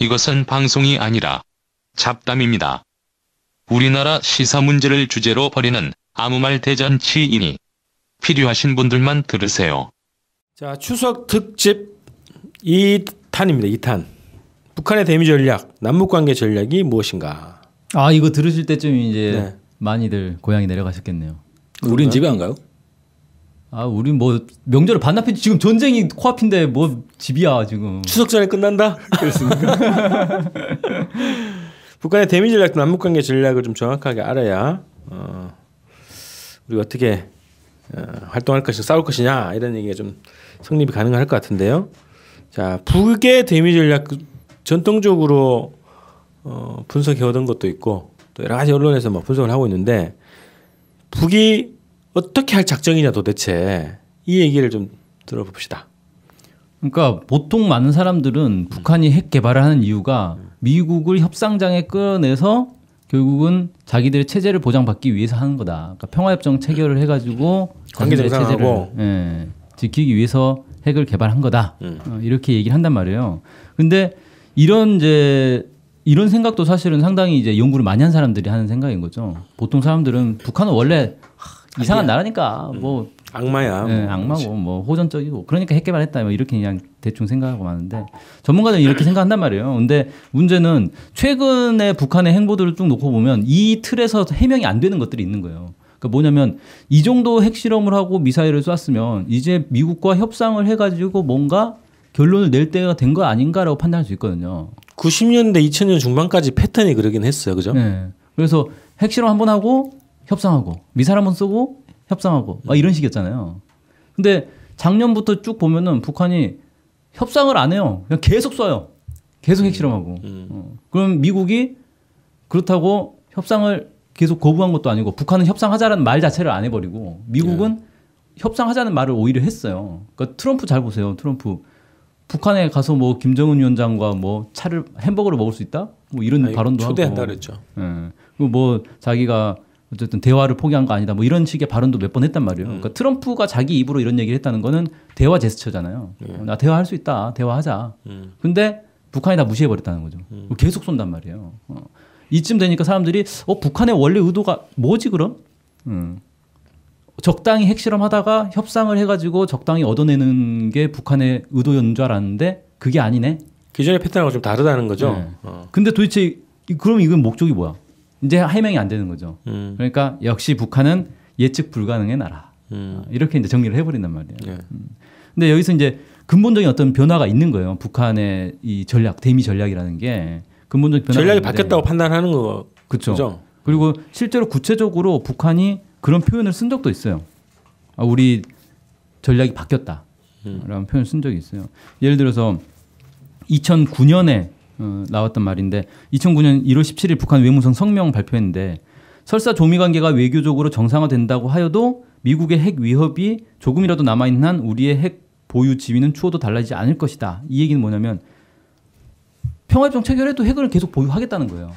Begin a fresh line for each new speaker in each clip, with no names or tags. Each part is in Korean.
이것은 방송이 아니라 잡담입니다. 우리나라 시사 문제를 주제로 벌이는 아무 말 대잔치이니 필요하신 분들만 들으세요.
자, 추석 특집 2탄입니다. 2탄. 북한의 대미 전략, 남북 관계 전략이 무엇인가?
아, 이거 들으실 때쯤 이제 많이들 고향에 내려가셨겠네요.
우린 집에 안 가요?
아, 우린 뭐 명절을 반납해 지금 전쟁이 코앞인데 뭐 집이야 지금.
추석 전에 끝난다? 그렇습니까? 북한의 대미 전략, 남북 관계 전략을 좀 정확하게 알아야 우리가 어떻게 활동할 것이냐, 싸울 것이냐 이런 얘기가 좀 성립이 가능할 것 같은데요. 자, 북의 대미 전략 전통적으로 분석해 오던 것도 있고 또 여러 가지 언론에서 뭐 분석을 하고 있는데 북이 어떻게 할 작정이냐 도대체 이 얘기를 좀 들어봅시다.
그러니까 보통 많은 사람들은 북한이 핵 개발을 하는 이유가 미국을 협상장에 끌어내서 결국은 자기들의 체제를 보장받기 위해서 하는 거다. 그러니까 평화협정 체결을 해가지고
관계
자기들의
정상화하고
체제를 지키기 위해서 핵을 개발한 거다. 이렇게 얘기를 한단 말이에요. 근데 이런 생각도 사실은 상당히 이제 연구를 많이 한 사람들이 하는 생각인 거죠. 보통 사람들은 북한은 원래 이상한 나라니까 뭐
악마야.
악마고 뭐 호전적이고 그러니까 핵 개발했다 뭐 이렇게 그냥 대충 생각하고 마는데 전문가들은 이렇게 생각한단 말이에요. 근데 문제는 최근에 북한의 행보들을 쭉 놓고 보면 이 틀에서 해명이 안 되는 것들이 있는 거예요. 그러니까 뭐냐면 이 정도 핵실험을 하고 미사일을 쐈으면 이제 미국과 협상을 해가지고 뭔가 결론을 낼 때가 된 거 아닌가라고 판단할 수 있거든요.
90년대 2000년 중반까지 패턴이 그러긴 했어요. 그죠?
네. 그래서 핵실험 한번 하고 협상하고 미사일 한번 쏘고 협상하고 막 이런 식이었잖아요. 근데 작년부터 쭉 보면은 북한이 협상을 안 해요. 그냥 계속 쏴요. 계속 핵실험하고. 그럼 미국이 그렇다고 협상을 계속 거부한 것도 아니고 북한은 협상하자라는 말 자체를 안 해버리고 미국은 협상하자는 말을 오히려 했어요. 그러니까 트럼프 잘 보세요. 트럼프. 북한에 가서 뭐 김정은 위원장과 뭐 햄버거를 먹을 수 있다? 뭐 이런 발언도
초대한다
하고.
그랬죠.
그리고 뭐 자기가 어쨌든 대화를 포기한 거 아니다. 뭐 이런 식의 발언도 몇 번 했단 말이에요. 그러니까 트럼프가 자기 입으로 이런 얘기를 했다는 거는 대화 제스처잖아요. 나 대화할 수 있다. 대화하자. 근데 북한이 다 무시해버렸다는 거죠. 계속 쏜단 말이에요. 이쯤 되니까 사람들이 북한의 원래 의도가 뭐지 그럼? 적당히 핵실험하다가 협상을 해가지고 적당히 얻어내는 게 북한의 의도였는 줄 알았는데 그게 아니네.
기존의 패턴하고 좀 다르다는 거죠.
네. 근데 도대체 그럼 이건 목적이 뭐야? 이제 해명이 안 되는 거죠. 그러니까 역시 북한은 예측 불가능의 나라. 이렇게 이제 정리를 해버린단 말이에요. 근데 여기서 이제 근본적인 어떤 변화가 있는 거예요. 북한의 이 전략, 대미 전략이라는 게 근본적인 변화가
전략이
있는데.
바뀌었다고 판단하는 거.
그렇죠. 그리고 실제로 구체적으로 북한이 그런 표현을 쓴 적도 있어요. 우리 전략이 바뀌었다. 라는 표현을 쓴 적이 있어요. 예를 들어서 2009년에 나왔던 말인데 2009년 1월 17일 북한 외무성 성명 발표했는데 설사 조미 관계가 외교적으로 정상화된다고 하여도 미국의 핵 위협이 조금이라도 남아있는 한 우리의 핵 보유 지위는 추호도 달라지지 않을 것이다. 이 얘기는 뭐냐면 평화협정 체결해도 핵을 계속 보유하겠다는 거예요.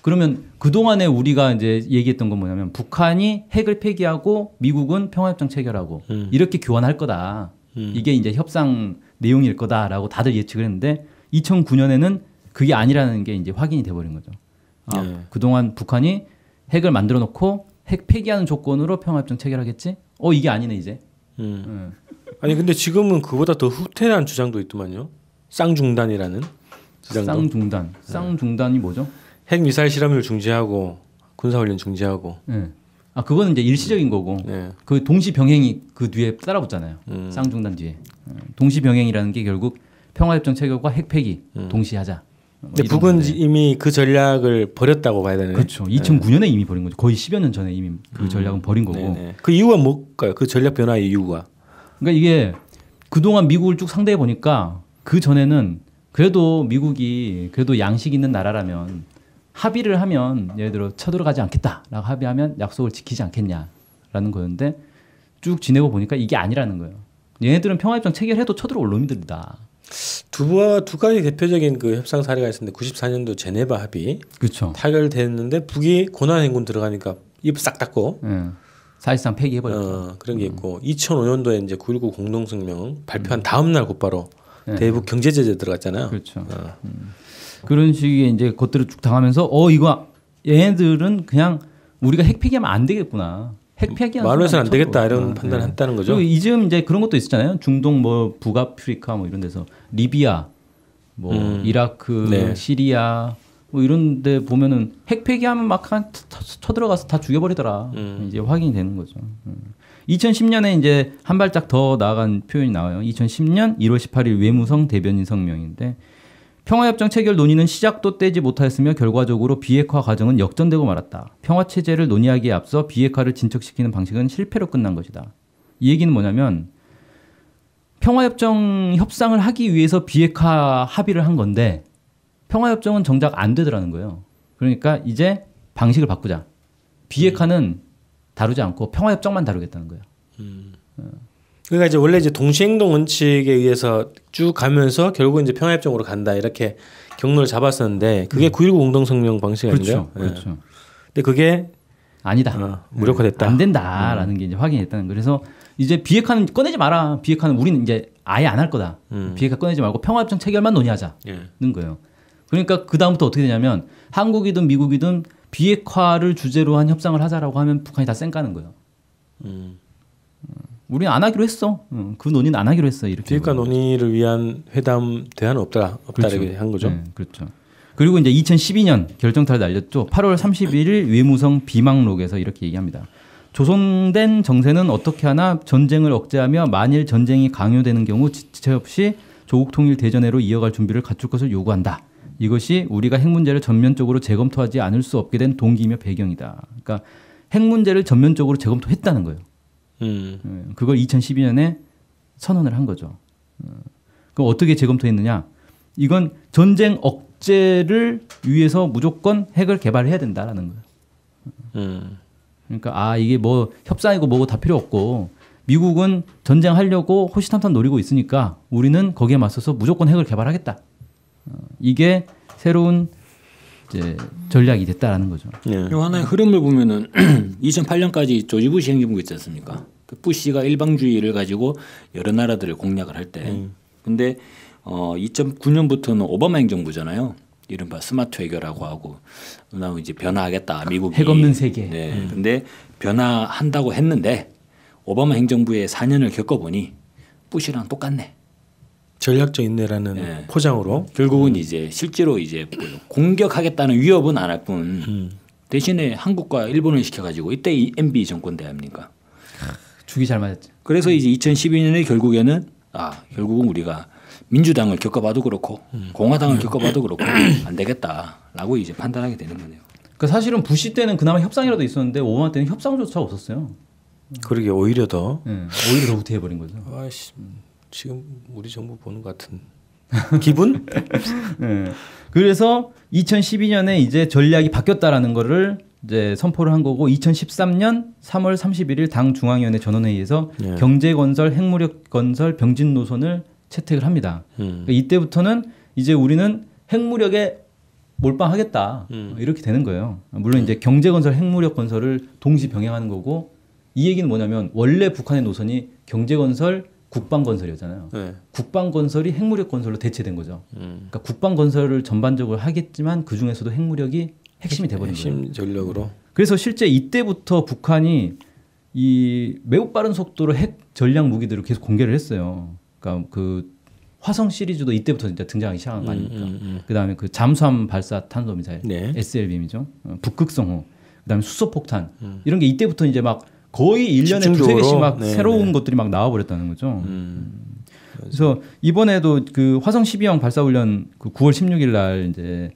그러면 그동안에 우리가 이제 얘기했던 건 뭐냐면 북한이 핵을 폐기하고 미국은 평화협정 체결하고 이렇게 교환할 거다. 이게 이제 협상 내용일 거다라고 다들 예측을 했는데 2009년에는 그게 아니라는 게 이제 확인이 돼버린 거죠. 그동안 북한이 핵을 만들어 놓고 핵 폐기하는 조건으로 평화협정 체결하겠지? 이게 아니네 이제.
아니 근데 지금은 그보다 더 후퇴한 주장도 있더만요. 쌍중단이라는 주장도.
쌍중단이 뭐죠?
핵 미사일 실험을 중지하고 군사훈련 중지하고.
그거는 이제 일시적인 거고 그 동시 병행이 그 뒤에 따라붙잖아요. 쌍중단 뒤에. 동시 병행이라는 게 결국 평화협정 체결과 핵 폐기 동시에 하자.
근데 북은 이미 그 전략을 버렸다고 봐야 되네.
그렇죠. 2009년에 이미 버린 거죠. 거의 10여 년 전에 이미 그 전략은 버린 거고.
네네. 그 이유가 뭘까요? 그 전략 변화의 이유가.
그러니까 이게 그동안 미국을 쭉 상대해 보니까 그 전에는 그래도 미국이 그래도 양식 있는 나라라면 합의를 하면 예를 들어 쳐들어가지 않겠다라고 합의하면 약속을 지키지 않겠냐라는 거였는데 쭉 지내고 보니까 이게 아니라는 거예요. 얘네들은 평화협정 체결해도 쳐들어올 놈들이다.
두 가지 대표적인 그 협상 사례가 있었는데 94년도 제네바 합의
그렇죠.
타결됐는데 북이 고난행군 들어가니까 입 싹 닫고
사실상 폐기해버렸죠.
그런 게 있고 2005년도에 이제 9.19 공동성명 발표한 다음 날 곧바로 대북 경제 제재 들어갔잖아요.
그렇죠. 그런 식의 이제 것들을 쭉 당하면서 이거 얘네들은 그냥 우리가 핵 폐기하면 안 되겠구나. 핵 폐기하는
말로 해서는 안 되겠다 이런 판단을 했다는 거죠.
그리고 이즘 이제 그런 것도 있었잖아요. 중동 뭐 북아프리카 뭐 이런 데서 리비아 뭐 이라크,
네.
시리아 뭐 이런데 보면은 핵 폐기하면 막 쳐들어가서 다 죽여버리더라. 이제 확인이 되는 거죠. 2010년에 이제 한 발짝 더 나아간 표현이 나와요. 2010년 1월 18일 외무성 대변인 성명인데 평화협정 체결 논의는 시작도 떼지 못하였으며 결과적으로 비핵화 과정은 역전되고 말았다. 평화체제를 논의하기에 앞서 비핵화를 진척시키는 방식은 실패로 끝난 것이다. 이 얘기는 뭐냐면 평화협정 협상을 하기 위해서 비핵화 합의를 한 건데 평화협정은 정작 안 되더라는 거예요. 그러니까 이제 방식을 바꾸자. 비핵화는 다루지 않고 평화협정만 다루겠다는 거예요.
그러니까 이제 원래 이제 동시행동 원칙에 의해서 쭉 가면서 결국 이제 평화협정으로 간다 이렇게 경로를 잡았었는데 그게 9.19 공동성명 방식 아닌가요?
그렇죠. 그렇죠.
근데 그게
아니다.
무력화됐다.
안 된다라는 게 이제 확인됐다는 거예요. 그래서 이제 비핵화는 꺼내지 마라. 비핵화는 우리는 이제 아예 안 할 거다. 비핵화 꺼내지 말고 평화협정 체결만 논의하자는 거예요. 그러니까 그 다음부터 어떻게 되냐면 한국이든 미국이든 비핵화를 주제로 한 협상을 하자라고 하면 북한이 다 쌩까는 거예요. 우리는 안 하기로 했어. 그 논의는 안 하기로 했어. 이렇게.
비핵화 논의를 위한 회담 대안은 없다
그렇죠.
이렇게 한 거죠.
네, 그렇죠. 그리고 이제 2012년 결정타를 날렸죠. 8월 31일 외무성 비망록에서 이렇게 얘기합니다. 조성된 정세는 어떻게 하나 전쟁을 억제하며 만일 전쟁이 강요되는 경우 지체 없이 조국 통일 대전회로 이어갈 준비를 갖출 것을 요구한다. 이것이 우리가 핵 문제를 전면적으로 재검토하지 않을 수 없게 된 동기이며 배경이다. 그러니까 핵 문제를 전면적으로 재검토했다는 거예요. 그걸 2012년에 선언을 한 거죠. 그럼 어떻게 재검토했느냐? 이건 전쟁 억제를 위해서 무조건 핵을 개발해야 된다라는 거예요. 그러니까 이게 뭐 협상이고 뭐고 다 필요 없고 미국은 전쟁하려고 호시탐탐 노리고 있으니까 우리는 거기에 맞서서 무조건 핵을 개발하겠다. 이게 새로운 이제 전략이 됐다라는 거죠.
요 하나의 흐름을 보면은 2008년까지 조지 부시 행정부 있지 않습니까? 그 부시가 일방주의를 가지고 여러 나라들을 공략을 할 때, 근데 2009년부터는 오바마 행정부잖아요. 이른바 스마트 외교라고 하고, 그다음에 이제 변화하겠다 미국이.
핵 없는 세계.
네. 근데 변화한다고 했는데 오바마 행정부의 4년을 겪어보니 부시랑 똑같네.
전략적 인내라는 포장으로
결국은 이제 실제로 이제 공격하겠다는 위협은 안 할 뿐 대신에 한국과 일본을 시켜가지고 이때 이 MB 정권 때 아닙니까?
죽이 잘 맞았죠.
그래서 이제 2012년에 결국에는 결국은 우리가 민주당을 겪어봐도 그렇고 공화당을 겪어봐도 그렇고 안 되겠다라고 이제 판단하게 되는 거네요.
그러니까 사실은 부시 때는 그나마 협상이라도 있었는데 오바마 때는 협상조차 없었어요.
그러게 오히려 더
오히려 더 후퇴해버린 거죠.
아이씨 지금 우리 정부 보는 것 같은 기분?
그래서 2012년에 이제 전략이 바뀌었다라는 거를 이제 선포를 한 거고 2013년 3월 31일 당 중앙위원회 전원회의에서 경제건설, 핵무력건설, 병진 노선을 채택을 합니다. 그러니까 이때부터는 이제 우리는 핵무력에 몰빵하겠다 이렇게 되는 거예요. 물론 이제 경제건설, 핵무력건설을 동시 병행하는 거고 이 얘기는 뭐냐면 원래 북한의 노선이 경제건설, 국방건설이었잖아요. 국방건설이 핵무력건설로 대체된 거죠. 그러니까 국방건설을 전반적으로 하겠지만 그 중에서도 핵무력이 핵심이 돼버린 거예요.
핵심 전력으로.
그래서 실제 이때부터 북한이 이 매우 빠른 속도로 핵 전략 무기들을 계속 공개를 했어요. 그러니까 그 화성 시리즈도 이때부터 진짜 등장하기 시작한 거 아닙니까? 그다음에 그 잠수함 발사 탄도 미사일 SLBM이죠. 북극성호. 그다음에 수소폭탄 이런 게 이때부터 이제 막 거의 1년에 두세 개씩 막 새로운 것들이 막 나와 버렸다는 거죠. 그래서 이번에도 그 화성 12형 발사 훈련 그 9월 16일 날 이제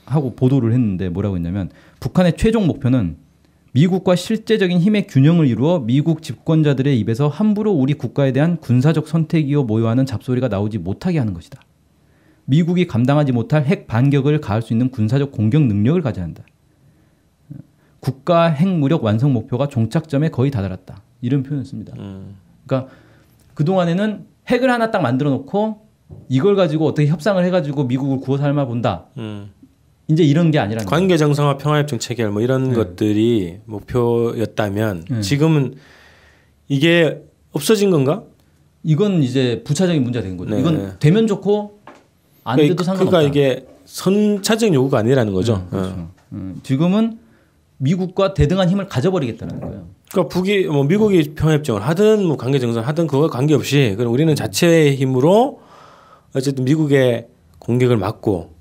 하고 보도를 했는데 뭐라고 했냐면 북한의 최종 목표는 미국과 실제적인 힘의 균형을 이루어 미국 집권자들의 입에서 함부로 우리 국가에 대한 군사적 선택이요 모요하는 잡소리가 나오지 못하게 하는 것이다. 미국이 감당하지 못할 핵 반격을 가할 수 있는 군사적 공격 능력을 가져야 한다. 국가 핵무력 완성 목표가 종착점에 거의 다다랐다. 이런 표현을 씁니다. 그러니까 그동안에는 핵을 하나 딱 만들어 놓고 이걸 가지고 어떻게 협상을 해가지고 미국을 구워 삶아 본다. 이제 이런 게 아니라는 거예요.
관계 정상화, 평화협정 체결 뭐 이런 것들이 목표였다면 지금은 이게 없어진 건가?
이건 이제 부차적인 문제가 된 거죠.
네.
이건 되면 좋고 안 돼도 상관없다.
그러니까 이게 선차적 요구가 아니라는 거죠.
그렇죠. 지금은 미국과 대등한 힘을 가져버리겠다는 거예요.
그러니까 북이 뭐 미국이 평화협정을 하든 뭐 관계 정상 하든 그거 관계없이 그럼 우리는 자체의 힘으로 어쨌든 미국의 공격을 막고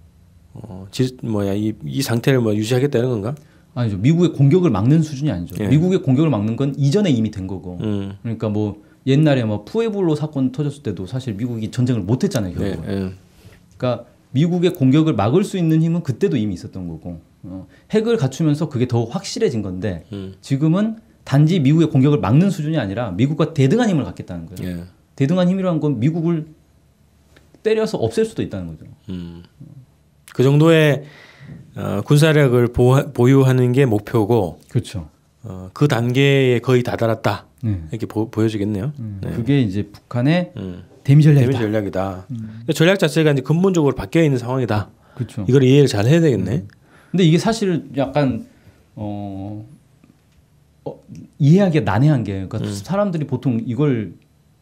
이 상태를 뭐 유지하겠다는 건가?
아니죠. 미국의 공격을 막는 수준이 아니죠.
예.
미국의 공격을 막는 건 이전에 이미 된 거고. 그러니까 뭐 옛날에 뭐 푸에블로 사건 터졌을 때도 사실 미국이 전쟁을 못 했잖아요, 결국.
예.
그러니까 미국의 공격을 막을 수 있는 힘은 그때도 이미 있었던 거고. 핵을 갖추면서 그게 더 확실해진 건데 지금은 단지 미국의 공격을 막는 수준이 아니라 미국과 대등한 힘을 갖겠다는 거예요.
예.
대등한 힘이라는 건 미국을 때려서 없앨 수도 있다는 거죠.
그 정도의 군사력을 보유하는 게 목표고
그렇죠.
그 단계에 거의 다다랐다.
네.
이렇게 보여지겠네요. 네.
그게 이제 북한의 대미 전략이다.
대미 전략이다. 그러니까 전략 자체가 이제 근본적으로 바뀌어 있는 상황이다.
그렇죠.
이걸 이해를 잘 해야 되겠네.
근데 이게 사실 약간 이해하기가 난해한 게 그러니까 사람들이 보통 이걸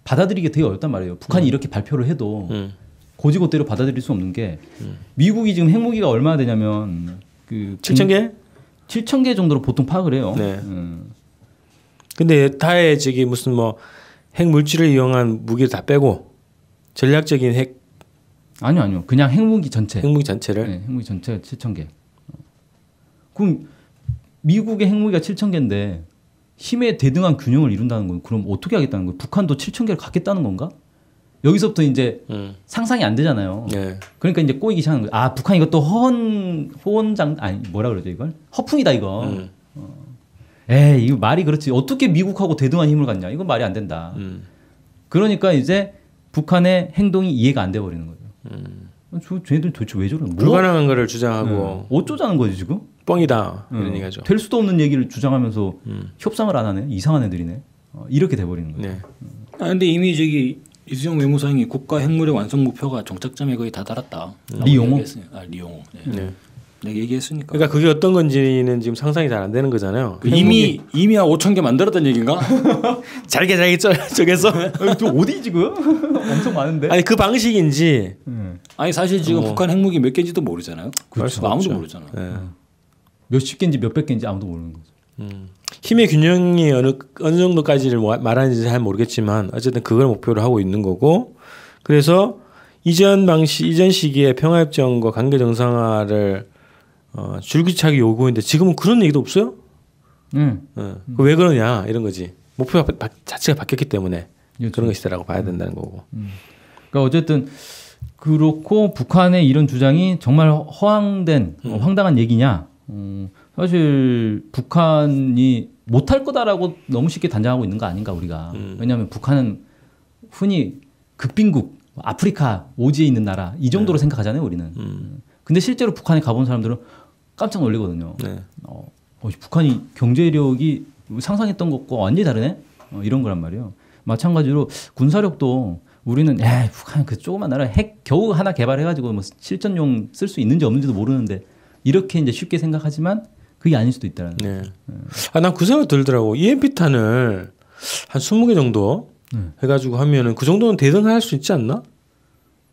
받아들이기 되게 어렵단 말이에요. 북한이 이렇게 발표를 해도 고지고대로 받아들일 수 없는 게 미국이 지금 핵무기가 얼마나 되냐면 그
7,000개?
7,000개 정도로 보통 파악을 해요.
네. 근데 타의 저기 무슨 뭐 핵 물질을 이용한 무기를 다 빼고 전략적인
아니요. 그냥 핵무기 전체.
핵무기 전체를
네, 핵무기 전체가 7,000개. 그럼 미국의 핵무기가 7,000개인데 힘의 대등한 균형을 이룬다는 건 그럼 어떻게 하겠다는 거예요? 북한도 7,000개를 갖겠다는 건가? 여기서부터 이제 상상이 안 되잖아요.
네.
그러니까 이제 꼬이기 시작하는 거예요. 아, 북한 이것도 호언장 아니 뭐라 그러죠 이걸? 허풍이다 이거. 에이 이거 말이 그렇지. 어떻게 미국하고 대등한 힘을 갖냐? 이건 말이 안 된다. 그러니까 이제 북한의 행동이 이해가 안 돼 버리는 거죠. 쟤네들 도대체 왜 저러는?
불가능한 거를 주장하고
어쩌자는 거지 지금?
뻥이다 이런 얘기하죠.
될 수도 없는 얘기를 주장하면서 협상을 안 하네. 이상한 애들이네. 이렇게 돼 버리는 거예요.
네.
근데 이미 저기 이수영 외무상이 국가 핵무력 완성 목표가 정착점에 거의 다다랐다.
리용호?
리용호. 네.
네.
내가 얘기했으니까.
그러니까 그게 어떤 건지는 지금 상상이 잘 안 되는 거잖아요.
이미 한 5,000개 만들었다는 얘기인가?
잘게 쪼개서
저 어디 지금? 엄청 많은데.
아니 그 방식인지
아니 사실 지금 북한 핵무기 몇 개인지도 모르잖아요.
그렇죠.
아무도 모르잖아.
네.
몇십 개인지 몇백 개인지 아무도 모르는 거죠.
힘의 균형이 어느 정도까지를 말하는지 잘 모르겠지만 어쨌든 그걸 목표로 하고 있는 거고 그래서 이전 시기에 평화협정과 관계 정상화를 줄기차게 요구했는데 지금은 그런 얘기도 없어요? 왜 그러냐 이런 거지. 목표 자체가 바뀌었기 때문에
그렇죠.
그런 것이다라고 봐야 된다는 거고.
그러니까 어쨌든 그렇고 북한의 이런 주장이 정말 허황된 황당한 얘기냐? 사실 북한이 못할 거다라고 너무 쉽게 단정하고 있는 거 아닌가 우리가. 왜냐하면 북한은 흔히 극빈국, 아프리카 오지에 있는 나라 이 정도로 생각하잖아요 우리는. 근데 실제로 북한에 가본 사람들은 깜짝 놀리거든요.
네.
북한이 경제력이 상상했던 것과 완전히 다르네? 이런 거란 말이에요. 마찬가지로 군사력도 우리는 북한 그 조그만 나라 핵 겨우 하나 개발해가지고 뭐 실전용 쓸 수 있는지 없는지도 모르는데 이렇게 이제 쉽게 생각하지만 그게 아닐 수도 있다는.
네. 난 그 생각 들더라고. EMP탄을 한 20개 정도 해가지고 하면은 그 정도는 대등할 수 있지 않나?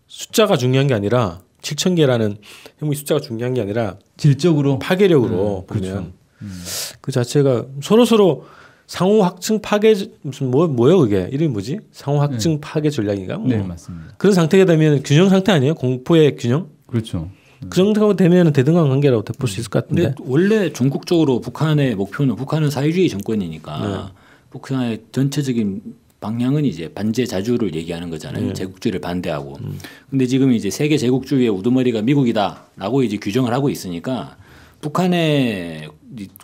숫자가 중요한 게 아니라 7,000개라는 핵무기 숫자가 중요한 게 아니라
질적으로
파괴력으로 보면
그렇죠.
그 자체가 서로 상호 확증 파괴 무슨 뭐예요 그게 이름이 뭐지? 상호 확증 파괴 전략인가? 뭐.
네 맞습니다.
그런 상태가 되면 균형 상태 아니에요? 공포의 균형?
그렇죠.
그 정도가 되면 대등한 관계라고 볼 수 있을 것 같은데.
근데 원래 전국적으로 북한의 목표는 북한은 사회주의 정권이니까 북한의 전체적인 방향은 이제 반제 자주를 얘기하는 거잖아요. 제국주의를 반대하고. 근데 지금 이제 세계 제국주의의 우두머리가 미국이다라고 이제 규정을 하고 있으니까 북한의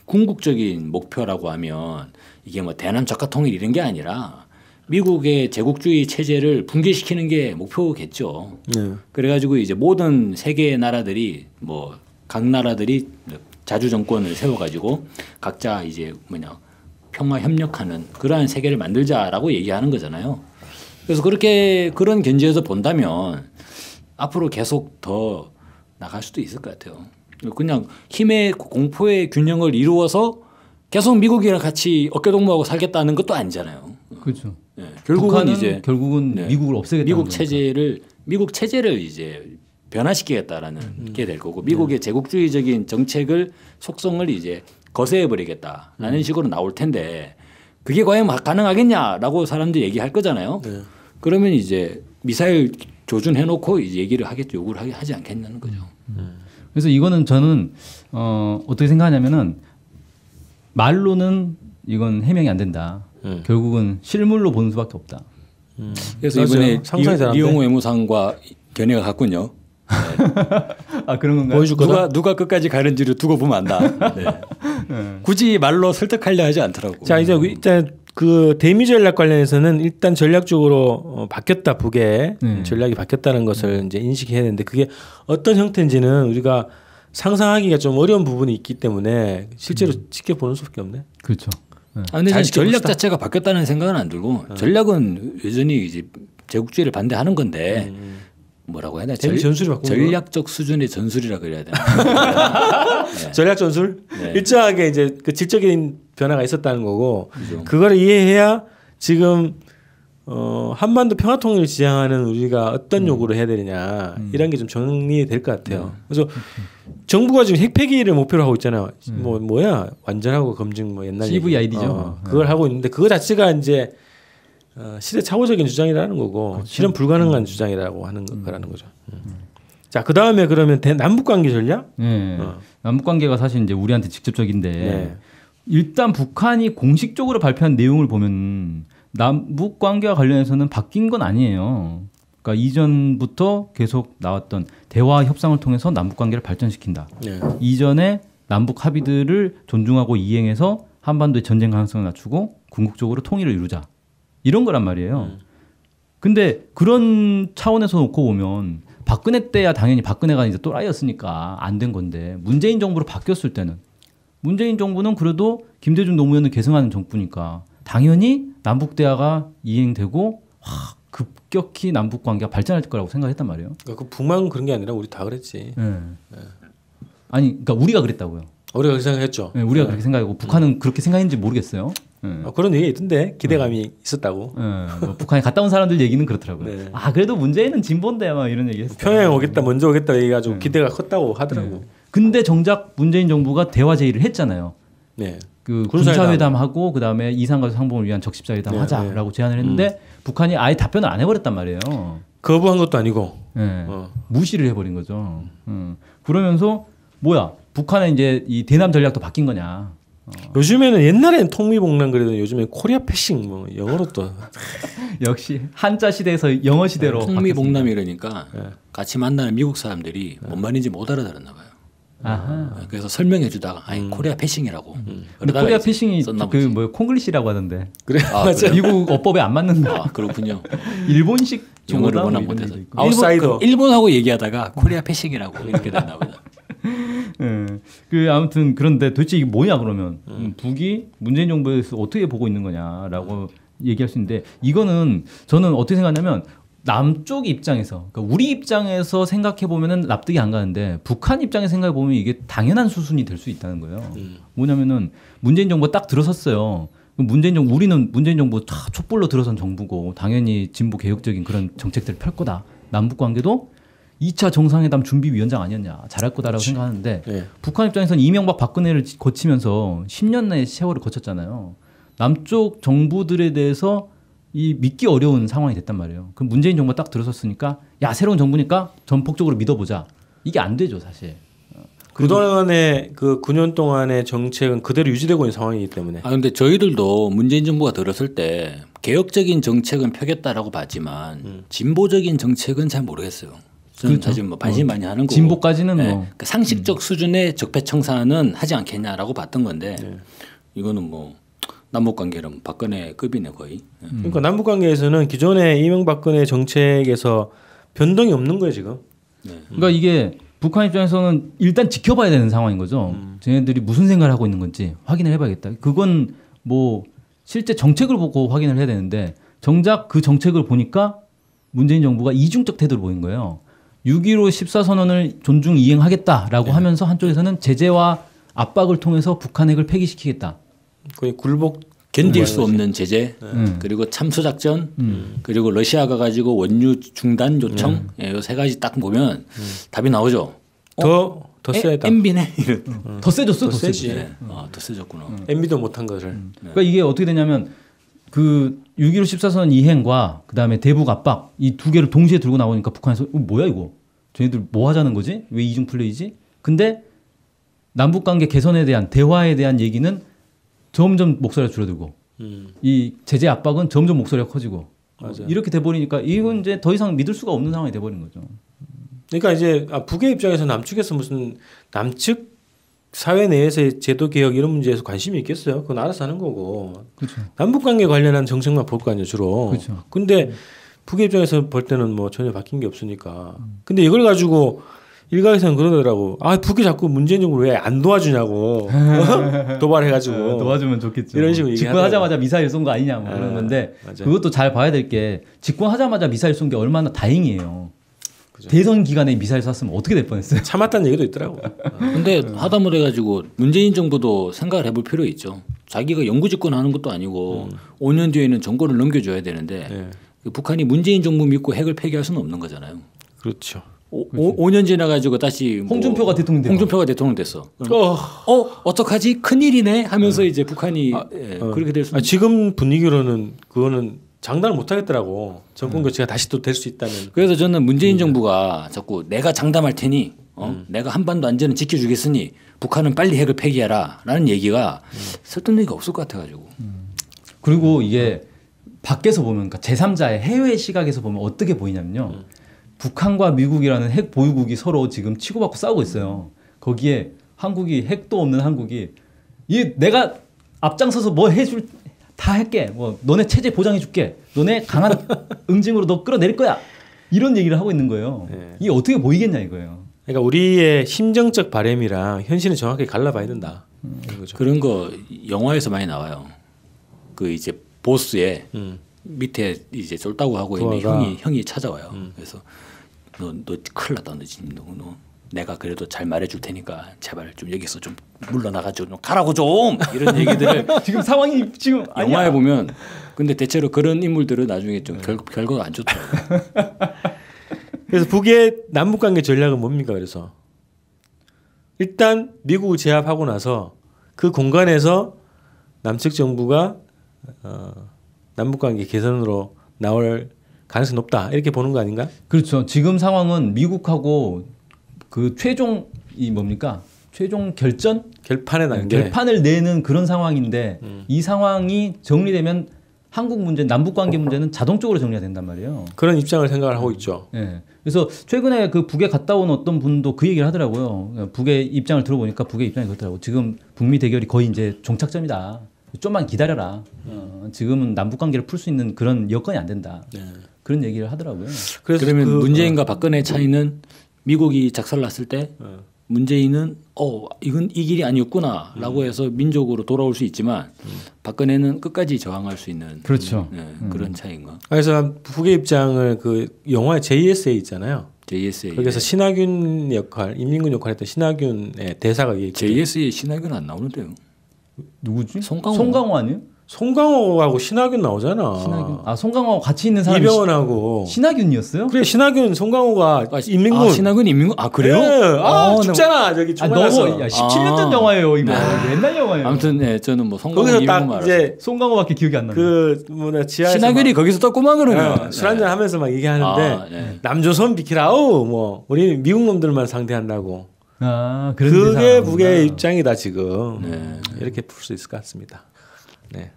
궁극적인 목표라고 하면 이게 뭐 대남 적화 통일 이런 게 아니라 미국의 제국주의 체제를 붕괴시키는 게 목표겠죠. 그래가지고 이제 모든 세계 나라들이 뭐 각 나라들이 자주 정권을 세워가지고 각자 이제 평화 협력하는 그러한 세계를 만들자라고 얘기하는 거잖아요. 그래서 그런 견지에서 본다면 앞으로 계속 더 나갈 수도 있을 것 같아요. 그냥 힘의 공포의 균형을 이루어서 계속 미국이랑 같이 어깨동무하고 살겠다는 것도 아니잖아요.
그렇죠.
예, 결국은
북한은
이제
결국은
네.
미국을 없애겠다.
미국 체제를 이제 변화시키겠다라는 게 될 거고 미국의 제국주의적인 정책을 속성을 이제 거세해 버리겠다라는 식으로 나올 텐데 그게 과연 가능하겠냐라고 사람들이 얘기할 거잖아요.
네.
그러면 이제 미사일 조준해놓고 이제 얘기를 하겠죠. 요구를 하지 않겠냐는 거죠.
그래서 이거는 저는 어떻게 생각하냐면은 말로는 이건 해명이 안 된다. 결국은 실물로 보는 수밖에 없다.
그래서
맞아요.
이번에
상상이 잘 안 돼.
리용호 외무상과 견해가 같군요.
아 그런 건가요?
보여줄 거다.
누가 끝까지 가는지를 두고 보면 안다. 네. 굳이 말로 설득하려 하지 않더라고.
자 이제 일단 그 대미 전략 관련해서는 일단 전략적으로 바뀌었다 북의 전략이 바뀌었다는 것을 이제 인식해야 되는데 그게 어떤 형태인지는 우리가 상상하기가 좀 어려운 부분이 있기 때문에 실제로 지켜보는 수밖에 없네.
그렇죠. 네.
근데
잘
저는 전략
지켜봅시다.
자체가 바뀌었다는 생각은 안 들고 전략은 여전히 이제 제국주의를 반대하는 건데 뭐라고 해야 되나
대미 전술이 바꾼
전략적 수준의 전술이라 그래야 되나.
전략 전술
네.
일정하게 이제 그 질적인 변화가 있었다는 거고
그죠.
그거를 이해해야 지금 한반도 평화 통일을 지향하는 우리가 어떤 요구를 해야 되느냐 이런 게 좀 정리될 것 같아요. 그래서 정부가 지금 핵폐기를 목표로 하고 있잖아요. 뭐야 완전하고 검증 뭐 옛날
CVID죠.
그걸 하고 있는데 그거 자체가 이제 시대 착오적인 주장이라는 거고
그렇죠.
실현 불가능한 주장이라고 하는 거라는 거죠. 자, 그 다음에 그러면 남북 관계 전략?
네. 남북 관계가 사실 이제 우리한테 직접적인데
네.
일단 북한이 공식적으로 발표한 내용을 보면 남북 관계와 관련해서는 바뀐 건 아니에요. 그러니까 이전부터 계속 나왔던 대화 협상을 통해서 남북 관계를 발전시킨다.
네.
이전에 남북 합의들을 존중하고 이행해서 한반도의 전쟁 가능성을 낮추고 궁극적으로 통일을 이루자. 이런 거란 말이에요. 근데 그런 차원에서 놓고 보면 박근혜 때야 당연히 박근혜가 이제 또라이였으니까 안 된 건데 문재인 정부로 바뀌었을 때는 문재인 정부는 그래도 김대중 노무현을 계승하는 정부니까 당연히 남북 대화가 이행되고 급격히 남북 관계가 발전할 거라고 생각했단 말이에요.
그 북만 그런 게 아니라 우리 다 그랬지.
아니, 그러니까 우리가 그랬다고요.
우리가 그렇게 생각했죠.
네, 우리가 그렇게 생각하고 북한은 그렇게 생각했는지 모르겠어요.
그런 얘기가 있던데 기대감이 있었다고.
뭐 북한에 갔다 온 사람들 얘기는 그렇더라고요.
네.
아 그래도 문재인은 진보인데 막 이런 얘기 했어요.
평양 오겠다, 먼저 오겠다 얘기가지고 기대가 컸다고 하더라고.
근데 정작 문재인 정부가 대화 제의를 했잖아요.
네.
그
군사회담.
군사회담하고 그다음에 이산가족 상봉을 위한 적십자회담
네,
하자라고 제안을 했는데 북한이 아예 답변을 안 해버렸단 말이에요.
거부한 것도 아니고.
네. 무시를 해버린 거죠. 그러면서 뭐야 북한의 이제 이 대남 전략도 바뀐 거냐?
요즘에는 옛날에는 통미봉란 그래도 요즘에 코리아 패싱 뭐 영어로 또
역시 한자 시대에서 영어 시대로
통미봉남이라니까 같이 만나는 미국 사람들이 뭔 말인지 못 알아들었나 봐요.
아하.
그래서 설명해 주다가 아니 코리아 패싱이라고.
근데
그러다가
코리아
이제
패싱이
썼나
그
보지.
뭐 콩글리시라고 하던데
그래
그래요?
미국 어법에 안 맞는다.
아 그렇군요.
일본식
영어를
용어다
워낙
뭐 이런
못해서
얘기도 있고.
아웃사이더.
일본하고 얘기하다가 코리아 패싱이라고 이렇게 됐나 보다.
예. 그 아무튼 그런데 도대체 이게 뭐냐 그러면 북이 문재인 정부에서 어떻게 보고 있는 거냐라고 얘기할 수 있는데 이거는 저는 어떻게 생각하냐면 남쪽 입장에서 그러니까 우리 입장에서 생각해 보면은 납득이 안 가는데 북한 입장에서 생각해 보면 이게 당연한 수순이 될 수 있다는 거예요. 뭐냐면은 문재인 정부가 딱 들어섰어요. 우리는 문재인 정부 다 촛불로 들어선 정부고 당연히 진보 개혁적인 그런 정책들을 펼 거다. 남북 관계도 2차 정상회담 준비위원장 아니었냐 잘할 거다라고 생각하는데
네.
북한 입장에서는 이명박 박근혜를 거치면서 10년의 세월을 거쳤잖아요. 남쪽 정부들에 대해서 이 믿기 어려운 상황이 됐단 말이에요. 그럼 문재인 정부가 딱 들어섰으니까 야 새로운 정부니까 전폭적으로 믿어보자. 이게 안 되죠 사실.
그동안의 그 9년 동안의 정책은 그대로 유지되고 있는 상황이기 때문에.
아 근데 저희들도 문재인 정부가 들었을 때 개혁적인 정책은 펴겠다라고 봤지만 진보적인 정책은 잘 모르겠어요. 저는
그렇죠.
사실 뭐 반신반의하는 거고.
진보까지는
네.
뭐
그 상식적 수준의 적폐청산은 하지 않겠냐라고 봤던 건데 이거는 뭐 남북 관계는 박근혜급이네 거의.
그러니까 남북 관계에서는 기존의 이명박근혜 정책에서 변동이 없는 거예요 지금.
그러니까 이게 북한 입장에서는 일단 지켜봐야 되는 상황인 거죠. 쟤네들이 무슨 생각을 하고 있는 건지 확인을 해봐야겠다. 그건 뭐 실제 정책을 보고 확인을 해야 되는데 정작 그 정책을 보니까 문재인 정부가 이중적 태도를 보인 거예요. 6.15 14선언을 존중 이행하겠다라고 하면서 한쪽에서는 제재와 압박을 통해서 북한 핵을 폐기시키겠다.
거의 굴복
견딜 수 없는 제재 그리고 참수 작전 그리고 러시아가 가지고 원유 중단 요청 예, 요 세 가지 딱 보면 답이 나오죠.
더 세다.
MB네.
더 세졌어, 더
세지.
세지.
네. 더 세졌구나.
MB도 못한 것을.
그러니까 이게 어떻게 되냐면 그 6.15 14선 이행과 그다음에 대북 압박 이 두 개를 동시에 들고 나오니까 북한에서 뭐야 이거? 쟤네들 뭐 하자는 거지? 왜 이중 플레이지? 근데 남북 관계 개선에 대한 대화에 대한 얘기는 점점 목소리가 줄어들고 이 제재 압박은 점점 목소리가 커지고
맞아요.
이렇게 돼 버리니까 이건 이제 더 이상 믿을 수가 없는 상황이 돼 버린 거죠.
그러니까 이제 북의 입장에서 남측에서 무슨 남측 사회 내에서의 제도 개혁 이런 문제에서 관심이 있겠어요? 그건 알아서 하는 거고.
그렇죠.
남북 관계 관련한 정책만 볼 거 아니에요, 주로.
그렇죠.
근데 북의 입장에서 볼 때는 뭐 전혀 바뀐 게 없으니까. 근데 이걸 가지고 일각에서는 그러더라고. 아, 북이 자꾸 문재인 정부를 왜 안 도와주냐고. 도발해가지고.
도와주면 좋겠죠.
이런 식으로
집권하자마자 미사일 쏜 거 아니냐 뭐 그런 건데 그것도 잘 봐야 될 게 집권하자마자 미사일 쏜 게 얼마나 다행이에요.
그죠.
대선 기간에 미사일 쐈으면 어떻게 될 뻔했어요.
참았다는 얘기도 있더라고.
근데 하다못해 가지고 문재인 정부도 생각을 해볼 필요 있죠. 자기가 영구 집권하는 것도 아니고 5년 뒤에는 정권을 넘겨줘야 되는데
네.
북한이 문재인 정부 믿고 핵을 폐기할 수는 없는 거잖아요.
그렇죠.
5년 지나가지고 다시 뭐
홍준표가 대통령 됐어.
홍준표가 대통령 됐어. 어떡하지? 큰일이네 하면서 이제 북한이 그렇게 될 수는
지금 분위기로는 그거는 장담을 못 하겠더라고. 정권 교체가 다시 또 될 수 있다는.
그래서 저는 문재인 정부가 자꾸 내가 장담할 테니 내가 한반도 안전을 지켜주겠으니 북한은 빨리 핵을 폐기해라 라는 얘기가 설득력이 없을 것 같아가지고
그리고 이게 밖에서 보면 그러니까 제3자의 해외 시각에서 보면 어떻게 보이냐면요. 북한과 미국이라는 핵 보유국이 서로 지금 치고받고 싸우고 있어요. 거기에 한국이 핵도 없는 한국이 이 내가 앞장서서 뭐 해줄 다 할게. 뭐 너네 체제 보장해 줄게. 너네 강한 응징으로 너 끌어낼 거야. 이런 얘기를 하고 있는 거예요.
네.
이게 어떻게 보이겠냐 이거예요.
그러니까 우리의 심정적 바람이랑 현실은 정확히 갈라봐야 된다. 이런 거죠.
그런 거 영화에서 많이 나와요. 그 이제 보스의 밑에 이제 쫄다고 하고 있는
부하가.
형이 찾아와요. 그래서 너 큰일 났다. 너 내가 그래도 잘 말해줄 테니까 제발 좀 여기서 좀 물러나가지고 좀 가라고 좀 이런 얘기들을
지금 상황이 지금
영화에 보면 근데 대체로 그런 인물들은 나중에 좀 결과가 안 좋더라고요.
그래서 북의 남북 관계 전략은 뭡니까? 그래서 일단 미국을 제압하고 나서 그 공간에서 남측 정부가 남북 관계 개선으로 나올 가능성이 높다. 이렇게 보는 거 아닌가?
그렇죠. 지금 상황은 미국하고 그 최종 이 뭡니까? 최종
결판의 단계.
결판을 내는 그런 상황인데 이 상황이 정리되면 한국 문제, 남북 관계 문제는 자동적으로 정리가 된단 말이에요.
그런 입장을 생각을 하고 있죠.
예. 그래서 최근에 그 북에 갔다 온 어떤 분도 그 얘기를 하더라고요. 북의 입장을 들어보니까 북의 입장이 그렇더라고. 지금 북미 대결이 거의 이제 종착점이다. 좀만 기다려라. 지금은 남북 관계를 풀 수 있는 그런 여건이 안 된다. 그런 얘기를 하더라고요.
그래서
그러면 문재인과 박근혜 차이는 미국이 작살났을 때 문재인은 이건 이 길이 아니었구나라고 해서 민족으로 돌아올 수 있지만 박근혜는 끝까지 저항할 수 있는
그렇죠.
그런 차이인가?
그래서 북의 입장을 그 영화의 JSA 있잖아요.
JSA
거기서 신하균 역할, 임민군 역할했던 신하균의 대사가 이게
JSA 신하균 안 나오는데요.
누구지?
송강호.
송강호 아니에요?
송강호하고 신하균 나오잖아.
신하균. 아 송강호하고 같이 있는 사람이
이병헌하고.
신하균이었어요?
그래 신하균, 송강호가 인민군.
신하균 인민군 그래요?
네. 죽잖아 저기 총알에서.
너무 17년 전 영화예요 이거. 옛날 영화예요.
아무튼 네, 저는 뭐 송강호
거기서
인민군
딱 이제
송강호밖에 기억이 안 나요.
그 뭐냐 지하에서
신하균이 거기서 떴구만 그러면
술 한잔 하면서 막 얘기하는데
네.
남조선 비키라우 뭐 우리 미국 놈들만 상대한다고.
아 그런
그게
대사구나.
북의 입장이다 지금.
네.
이렇게 풀 수 있을 것 같습니다. 네.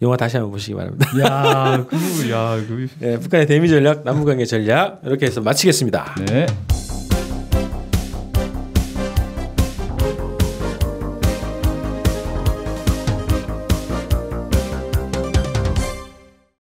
영화 다시 한번 보시기 바랍니다.
야,
네, 북한의 대미 전략, 남북관계 전략 이렇게 해서 마치겠습니다.
네.